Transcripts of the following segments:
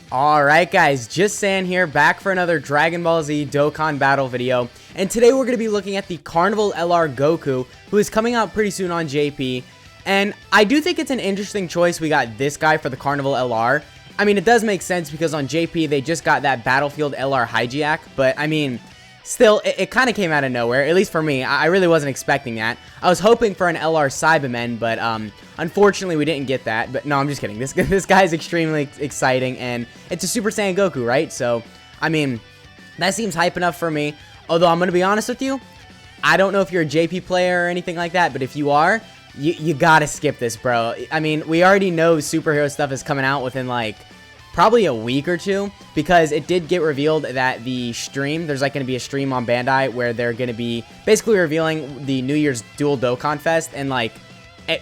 Alright guys, just San here, back for another Dragon Ball Z Dokkan battle video, and today we're going to be looking at the Carnival LR Goku, who is coming out pretty soon on JP, and I do think it's an interesting choice we got this guy for the Carnival LR. I mean, it does make sense because on JP they just got that Battlefield LR Hijack, but I mean, still, it kind of came out of nowhere, at least for me. I really wasn't expecting that. I was hoping for an LR Cyberman, but unfortunately we didn't get that. But no, I'm just kidding. This guy is extremely exciting, and it's a Super Saiyan Goku, right? So, I mean, that seems hype enough for me. Although, I'm going to be honest with you, I don't know if you're a JP player or anything like that, but if you are, you gotta skip this, bro. I mean, we already know superhero stuff is coming out within, like, probably a week or two, because it did get revealed that the stream, there's like going to be a stream on Bandai where they're going to be basically revealing the New Year's Dual Dokkan Fest, and like,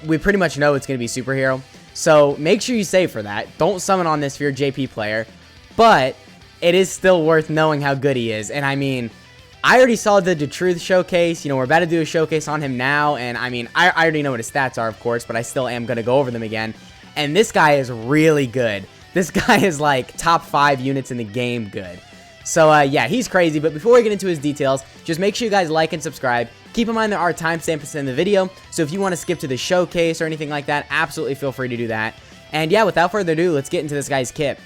we pretty much know it's going to be superhero, so make sure you save for that. Don't summon on this if you're a JP player, but it is still worth knowing how good he is. And I mean, I already saw the Truth showcase, you know, we're about to do a showcase on him now, and I mean, I already know what his stats are, of course, but I still am going to go over them again, and this guy is really good. This guy is like top 5 units in the game good. So yeah, he's crazy. But before we get into his details, just make sure you guys like and subscribe. Keep in mind there are timestamps in the video, so if you want to skip to the showcase or anything like that, absolutely feel free to do that. And yeah, without further ado, let's get into this guy's kit.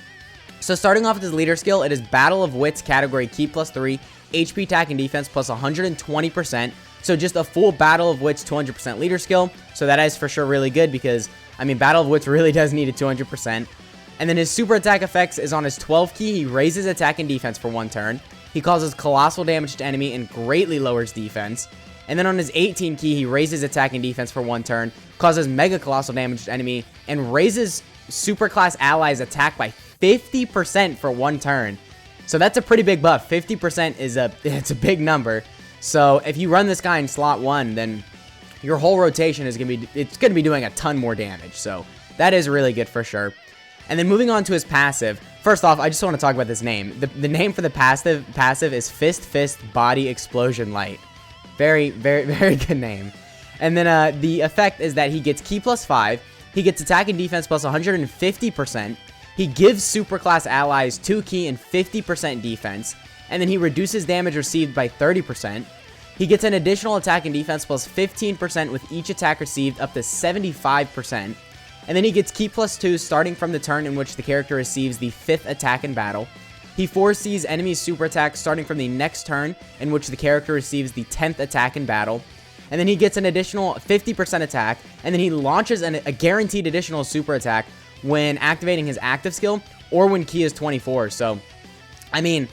So starting off with his leader skill, it is Battle of Wits category Ki +3, HP attack and defense plus 120%. So just a full Battle of Wits 200% leader skill. So that is for sure really good because, I mean, Battle of Wits really does need a 200%. And then his super attack effects is on his 12 key. He raises attack and defense for 1 turn. He causes colossal damage to enemy and greatly lowers defense. And then on his 18 key, he raises attack and defense for 1 turn, causes mega colossal damage to enemy, and raises super class allies attack by 50% for 1 turn. So that's a pretty big buff. 50% is it's a big number. So if you run this guy in slot 1, then your whole rotation is gonna be doing a ton more damage. So that is really good for sure. And then moving on to his passive. First off, I just want to talk about this name. The name for the passive is Fist Body Explosion Light. Very, very, very good name. And then the effect is that he gets Ki +5. He gets attack and defense plus 150%. He gives superclass allies 2 Ki and 50% defense. And then he reduces damage received by 30%. He gets an additional attack and defense plus 15% with each attack received up to 75%. And then he gets Ki +2 starting from the turn in which the character receives the 5th attack in battle. He foresees enemies' super attacks starting from the next turn in which the character receives the 10th attack in battle. And then he gets an additional 50% attack, and then he launches a guaranteed additional super attack when activating his active skill or when Ki is 24. So, I mean,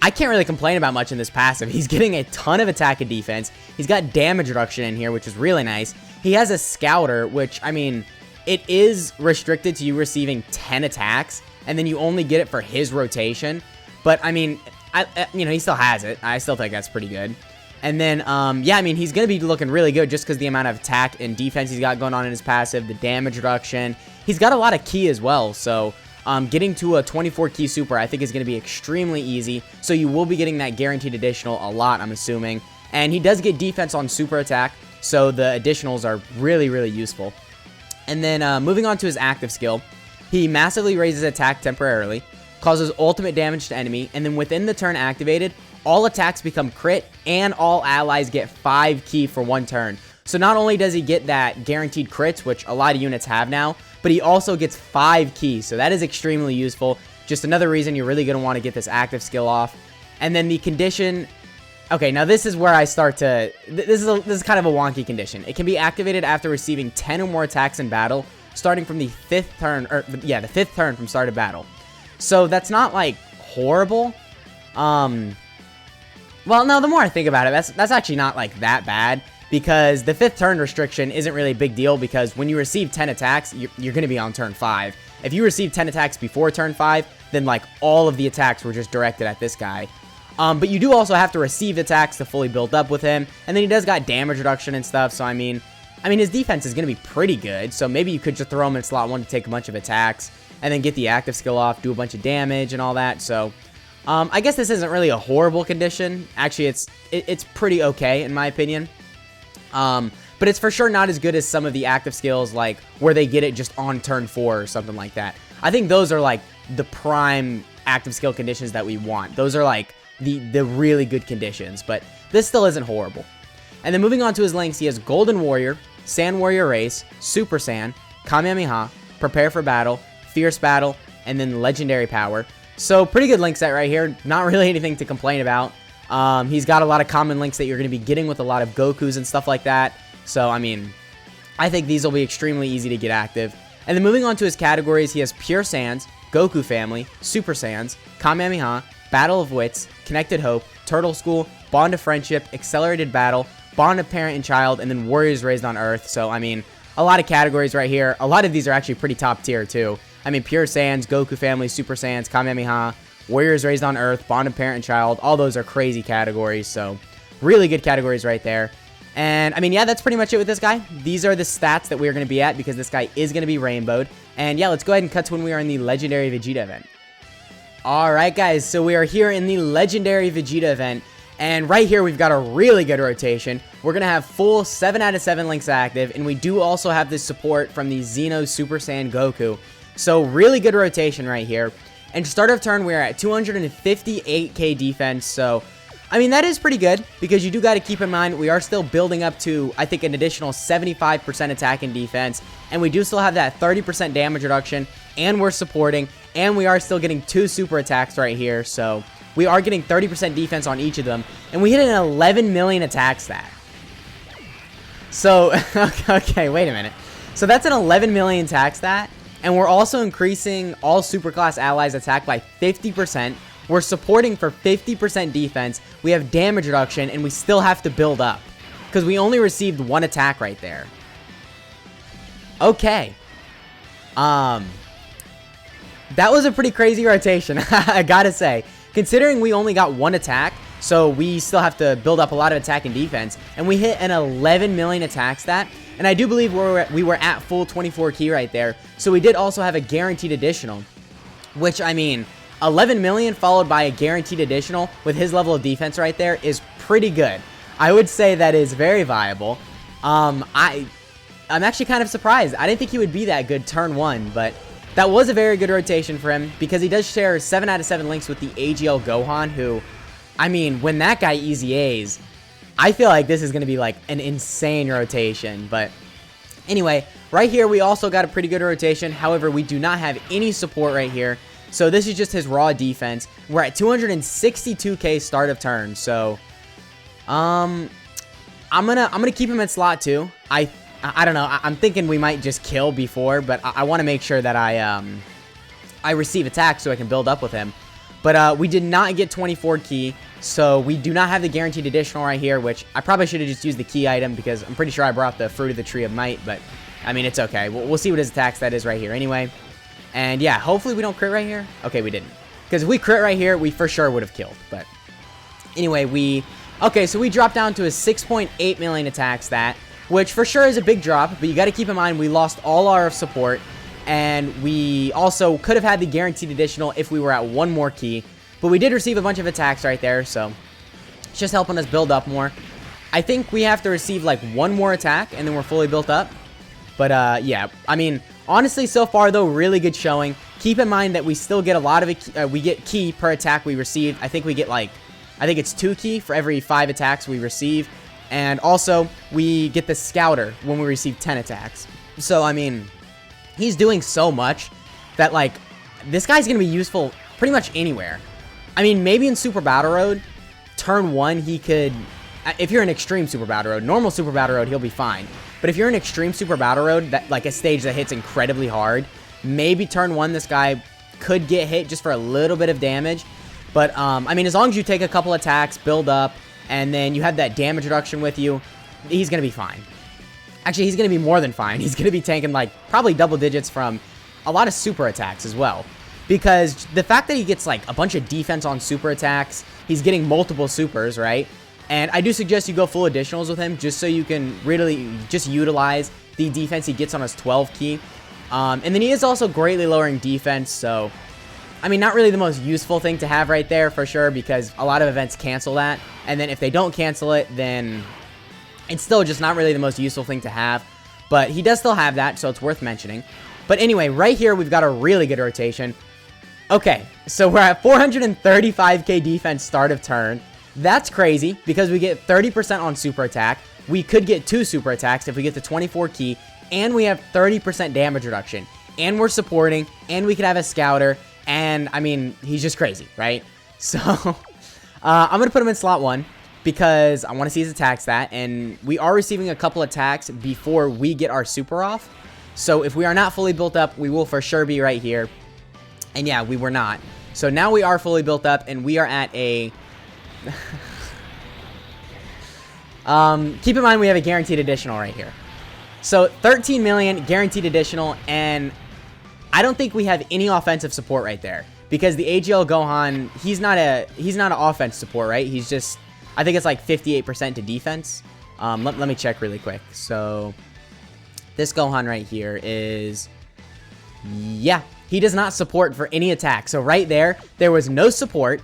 I can't really complain about much in this passive. He's getting a ton of attack and defense. He's got damage reduction in here, which is really nice. He has a Scouter, which, I mean, it is restricted to you receiving 10 attacks, and then you only get it for his rotation. But, I mean, you know, he still has it. I still think that's pretty good. And then, yeah, I mean, he's going to be looking really good just because the amount of attack and defense he's got going on in his passive, the damage reduction. He's got a lot of Ki as well, so getting to a 24 Ki super, I think, is going to be extremely easy. So you will be getting that guaranteed additional a lot, I'm assuming. And he does get defense on super attack, so the additionals are really, really useful. And then moving on to his active skill, he massively raises attack temporarily, causes ultimate damage to enemy, and then within the turn activated, all attacks become crit, and all allies get 5 Ki for 1 turn. So not only does he get that guaranteed crits, which a lot of units have now, but he also gets 5 Ki, so that is extremely useful. Just another reason you're really going to want to get this active skill off. And then the condition... Okay, now this is where I start to... This is kind of a wonky condition. It can be activated after receiving 10 or more attacks in battle, starting from the 5th turn, or yeah, the 5th turn from start of battle. So that's not, like, horrible. Well, no, the more I think about it, that's actually not, like, that bad, because the 5th turn restriction isn't really a big deal, because when you receive 10 attacks, you're going to be on turn 5. If you receive 10 attacks before turn 5, then, like, all of the attacks were just directed at this guy. But you do also have to receive attacks to fully build up with him. And then he does got damage reduction and stuff. So, I mean, his defense is going to be pretty good. So, maybe you could just throw him in slot 1 to take a bunch of attacks. And then get the active skill off, do a bunch of damage and all that. So, I guess this isn't really a horrible condition. Actually, it's pretty okay, in my opinion. But it's for sure not as good as some of the active skills, like, where they get it just on turn 4 or something like that. I think those are, like, the prime active skill conditions that we want. Those are like the really good conditions, but this still isn't horrible. And then moving on to his links, he has Golden Warrior, Sand Warrior Race, Super Saiyan, Kamehameha, Prepare for Battle, Fierce Battle, and then Legendary Power. So pretty good link set right here. Not really anything to complain about. He's got a lot of common links that you're going to be getting with a lot of Gokus and stuff like that. So, I mean, I think these will be extremely easy to get active. And then moving on to his categories, he has Pure Saiyans, Goku Family, Super Saiyans, Kamehameha, Battle of Wits, Connected Hope, Turtle School, Bond of Friendship, Accelerated Battle, Bond of Parent and Child, and then Warriors Raised on Earth. So, I mean, a lot of categories right here. A lot of these are actually pretty top tier, too. I mean, Pure Saiyans, Goku Family, Super Saiyans, Kamehameha, Warriors Raised on Earth, Bond of Parent and Child. All those are crazy categories, so really good categories right there. And, I mean, yeah, that's pretty much it with this guy. These are the stats that we're going to be at because this guy is going to be rainbowed. And, yeah, let's go ahead and cut to when we are in the Legendary Vegeta event. Alright, guys, so we are here in the Legendary Vegeta event. And right here, we've got a really good rotation. We're going to have full 7 out of 7 links active, and we do also have this support from the Xeno Super Saiyan Goku. So, really good rotation right here. And to start of turn, we're at 258k defense, so, I mean, that is pretty good, because you do got to keep in mind, we are still building up to, I think, an additional 75% attack and defense, and we do still have that 30% damage reduction, and we're supporting, and we are still getting 2 super attacks right here, so we are getting 30% defense on each of them, and we hit an 11 million attack stat. So, okay, wait a minute. So that's an 11 million attack stat, and we're also increasing all superclass allies attack by 50%. We're supporting for 50% defense. We have damage reduction, and we still have to build up, because we only received 1 attack right there. Okay. That was a pretty crazy rotation, I gotta say. Considering we only got 1 attack, so we still have to build up a lot of attack and defense, and we hit an 11 million attack stat, and I do believe we were at full 24 key right there, so we did also have a guaranteed additional, which, I mean, 11 million followed by a guaranteed additional with his level of defense right there is pretty good. I would say that is very viable. I'm actually kind of surprised. I didn't think he would be that good turn 1, but that was a very good rotation for him because he does share 7 out of 7 links with the AGL Gohan, who, I mean, when that guy easy A's, I feel like this is going to be like an insane rotation. But anyway, right here we also got a pretty good rotation. However, we do not have any support right here. So this is just his raw defense. We're at 262k start of turn. So I'm gonna keep him at slot 2. I don't know. I'm thinking we might just kill before, but I want to make sure that I receive attack so I can build up with him. But we did not get 24 key, so we do not have the guaranteed additional right here, which I probably should have just used the key item because I'm pretty sure I brought the Fruit of the Tree of Might, but I mean, it's okay. We'll see what his attack stat is right here anyway. And yeah, hopefully we don't crit right here. Okay, we didn't. Because if we crit right here, we for sure would have killed. But anyway, okay, so we dropped down to a 6.8 million attack stat, which for sure is a big drop, but you got to keep in mind we lost all our support, and we also could have had the guaranteed additional if we were at 1 more key, but we did receive a bunch of attacks right there, so it's just helping us build up more. I think we have to receive like 1 more attack, and then we're fully built up, but yeah, I mean, honestly, so far though, really good showing. Keep in mind that we still get a lot of we get key per attack we receive. I think we get like, I think it's 2 key for every 5 attacks we receive. And also, we get the Scouter when we receive 10 attacks. So, I mean, he's doing so much that, like, this guy's going to be useful pretty much anywhere. I mean, maybe in Super Battle Road, turn 1, he could, if you're in Extreme Super Battle Road, normal Super Battle Road, he'll be fine. But if you're in Extreme Super Battle Road, that like a stage that hits incredibly hard, maybe turn 1, this guy could get hit just for a little bit of damage. But, I mean, as long as you take a couple attacks, build up, and then you have that damage reduction with you, he's going to be fine. Actually, he's going to be more than fine. He's going to be tanking, like, probably double digits from a lot of super attacks as well. Because the fact that he gets, like, a bunch of defense on super attacks, he's getting multiple supers, right? And I do suggest you go full additionals with him just so you can really just utilize the defense he gets on his 12 key. And then he is also greatly lowering defense, so I mean, not really the most useful thing to have right there for sure, because a lot of events cancel that. And then if they don't cancel it, then it's still just not really the most useful thing to have. But he does still have that, so it's worth mentioning. But anyway, right here, we've got a really good rotation. Okay, so we're at 435k defense start of turn. That's crazy because we get 30% on super attack. We could get 2 super attacks if we get the 24 key, and we have 30% damage reduction. And we're supporting, and we could have a scouter, and I mean, he's just crazy, right? So, I'm going to put him in slot 1 because I want to see his attack stat, and we are receiving a couple attacks before we get our super off. So if we are not fully built up, we will for sure be right here. And yeah, we were not. So now we are fully built up, and we are at a... keep in mind we have a guaranteed additional right here. So 13 million guaranteed additional, and I don't think we have any offensive support right there. Because the AGL Gohan, he's not an offense support, right? He's just, I think it's like 58% to defense. Let me check really quick. So this Gohan right here is, yeah, he does not support for any attack. So right there was no support,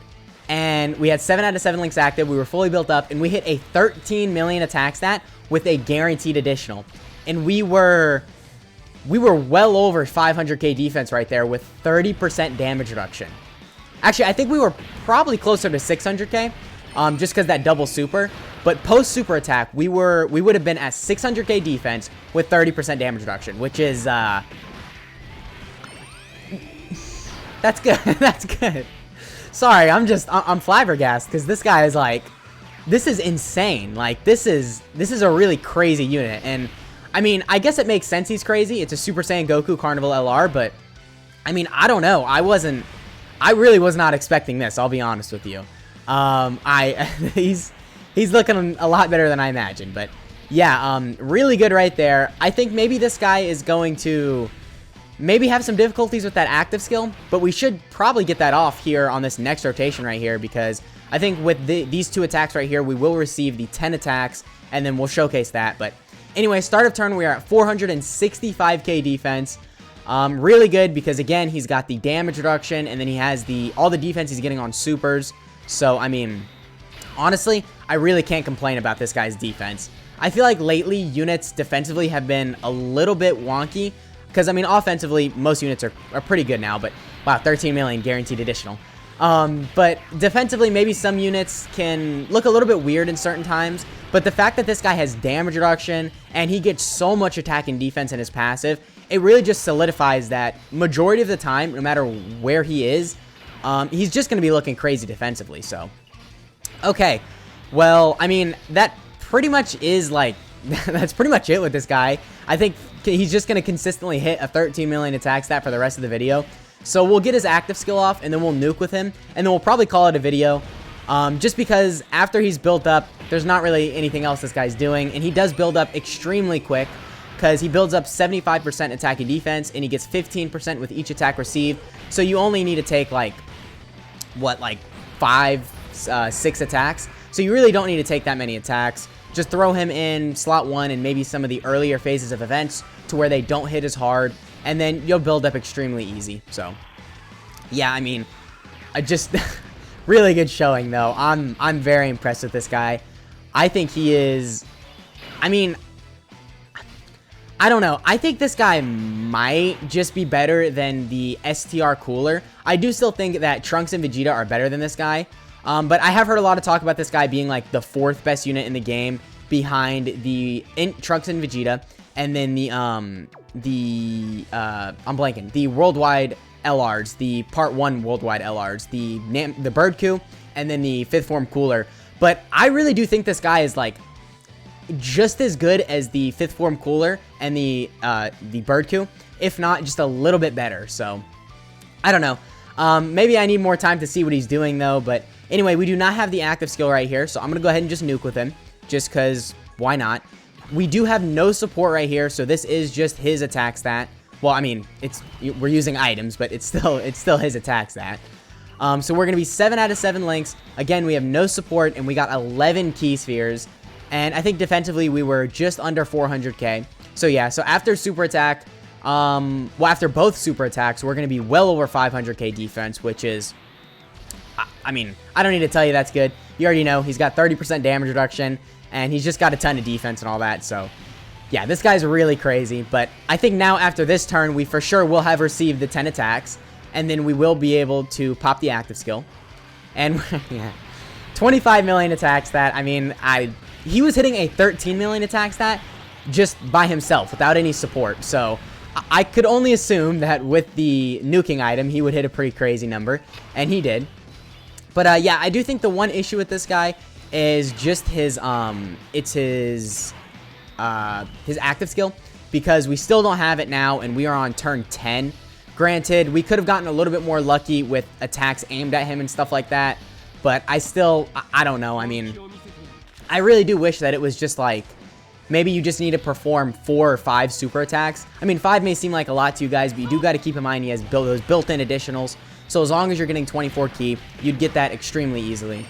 and we had 7 out of 7 links active. We were fully built up, and we hit a 13 million attack stat with a guaranteed additional. And we were well over 500k defense right there with 30% damage reduction. Actually, I think we were probably closer to 600k, just because that double super. But post super attack, we would have been at 600k defense with 30% damage reduction, which is that's good. That's good. Sorry, I'm flabbergasted because this guy is like, this is insane. Like this is a really crazy unit. And I mean, I guess it makes sense he's crazy. It's a Super Saiyan Goku Carnival LR, but I mean, I don't know. I really was not expecting this. I'll be honest with you. He's looking a lot better than I imagined, but yeah, really good right there. I think maybe this guy is going to maybe have some difficulties with that active skill, but we should probably get that off here on this next rotation right here, because I think with these 2 attacks right here, we will receive the 10 attacks, and then we'll showcase that. But anyway, start of turn, we are at 465k defense. Really good because, again, he's got the damage reduction, and then he has all the defense he's getting on supers. So, I mean, honestly, I really can't complain about this guy's defense. I feel like lately, units defensively have been a little bit wonky, because, I mean, offensively, most units are pretty good now, but wow, 13 million guaranteed additional. But defensively, maybe some units can look a little bit weird in certain times, but the fact that this guy has damage reduction and he gets so much attack and defense in his passive, it really just solidifies that majority of the time, no matter where he is, he's just going to be looking crazy defensively. So, okay, well, I mean, that pretty much is like, that's pretty much it with this guy. I think he's just going to consistently hit a 13 million attack stat for the rest of the video. So we'll get his active skill off, and then we'll nuke with him, and then we'll probably call it a video. Just because after he's built up, there's not really anything else this guy's doing, and he does build up extremely quick, because he builds up 75% attack and defense, and he gets 15% with each attack received. So you only need to take like, what, like 5, 6 attacks. So you really don't need to take that many attacks. Just throw him in slot 1 and maybe some of the earlier phases of events to where they don't hit as hard, and then you'll build up extremely easy. So, yeah, I mean, I just really good showing though. I'm very impressed with this guy. I think he is. I mean, I don't know. I think this guy might just be better than the STR Cooler. I do still think that Trunks and Vegeta are better than this guy. But I have heard a lot of talk about this guy being like the 4th best unit in the game behind the Trunks and Vegeta, and then I'm blanking, the worldwide LRs, the part 1 worldwide LRs, the Bird Coup, and then the 5th form Cooler. But I really do think this guy is like just as good as the 5th form Cooler and the Bird Coup, if not just a little bit better. So I don't know. Maybe I need more time to see what he's doing though, but anyway, we do not have the active skill right here, so I'm going to go ahead and just nuke with him, just because, why not? We do have no support right here, so this is just his attack stat. Well, I mean, we're using items, but it's still his attack stat. So we're going to be 7 out of 7 links. Again, we have no support, and we got 11 key spheres. And I think defensively, we were just under 400k. So yeah, so after super attack, well, after both super attacks, we're going to be well over 500k defense, which is, I mean, I don't need to tell you that's good. You already know he's got 30% damage reduction, and he's just got a ton of defense and all that. So, yeah, this guy's really crazy. But I think now after this turn, we for sure will have received the 10 attacks. and then we will be able to pop the active skill. And yeah, 25 million attack stat. I mean, he was hitting a 13 million attack stat just by himself without any support. So I could only assume that with the nuking item, he would hit a pretty crazy number, and he did. But yeah, I do think the one issue with this guy is just his his active skill, because we still don't have it now, and we are on turn 10. Granted, we could have gotten a little bit more lucky with attacks aimed at him and stuff like that, but I don't know. I mean, I really do wish that it was just like, maybe you just need to perform 4 or 5 super attacks. I mean, 5 may seem like a lot to you guys, but you do got to keep in mind he has those built-in additionals. So as long as you're getting 24 ki, you'd get that extremely easily.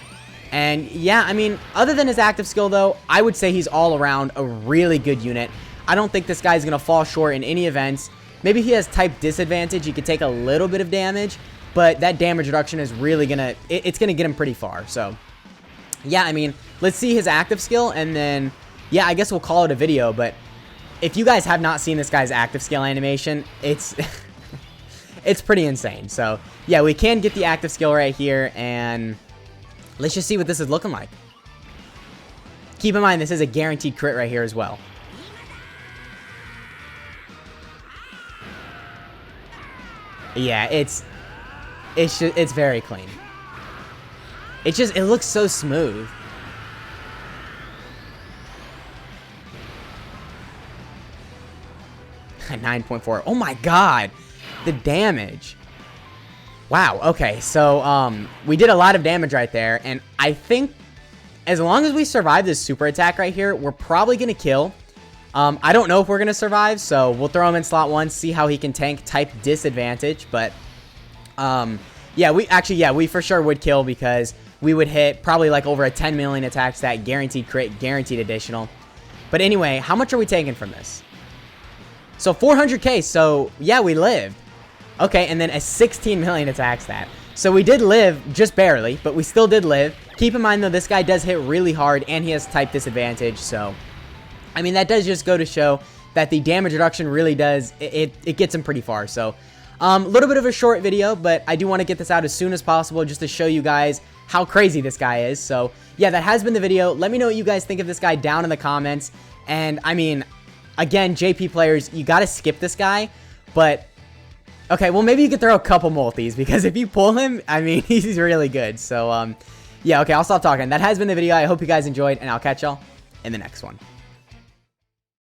And yeah, I mean, other than his active skill though, I would say he's all around a really good unit. I don't think this guy's going to fall short in any events. Maybe he has type disadvantage. He could take a little bit of damage, but that damage reduction is really going to, it's going to get him pretty far. So yeah, I mean, let's see his active skill, and then yeah, I guess we'll call it a video. But if you guys have not seen this guy's active skill animation, it's it's pretty insane. So yeah, we can get the active skill right here, and let's just see what this is looking like. Keep in mind, this is a guaranteed crit right here as well. Yeah, it's very clean. It looks so smooth. At 9.4. Oh my god. The damage. Wow, okay. So we did a lot of damage right there, and I think as long as we survive this super attack right here, we're probably going to kill. I don't know if we're going to survive, so we'll throw him in slot 1, see how he can tank type disadvantage, but yeah, we for sure would kill, because we would hit probably like over a 10 million attack stat, guaranteed crit, guaranteed additional. But anyway, how much are we taking from this? So 400k, so yeah, we lived. Okay, and then a 16 million attack stat. So we did live, just barely, but we still did live. Keep in mind though, this guy does hit really hard, and he has type disadvantage, so I mean, that does just go to show that the damage reduction really does, it gets him pretty far. So a little bit of a short video, but I do want to get this out as soon as possible just to show you guys how crazy this guy is. So yeah, that has been the video. Let me know what you guys think of this guy down in the comments. And I mean, again, JP players, you got to skip this guy, but okay, well, maybe you could throw a couple multis, because if you pull him, I mean, he's really good. So yeah, okay, I'll stop talking. That has been the video. I hope you guys enjoyed, and I'll catch y'all in the next one.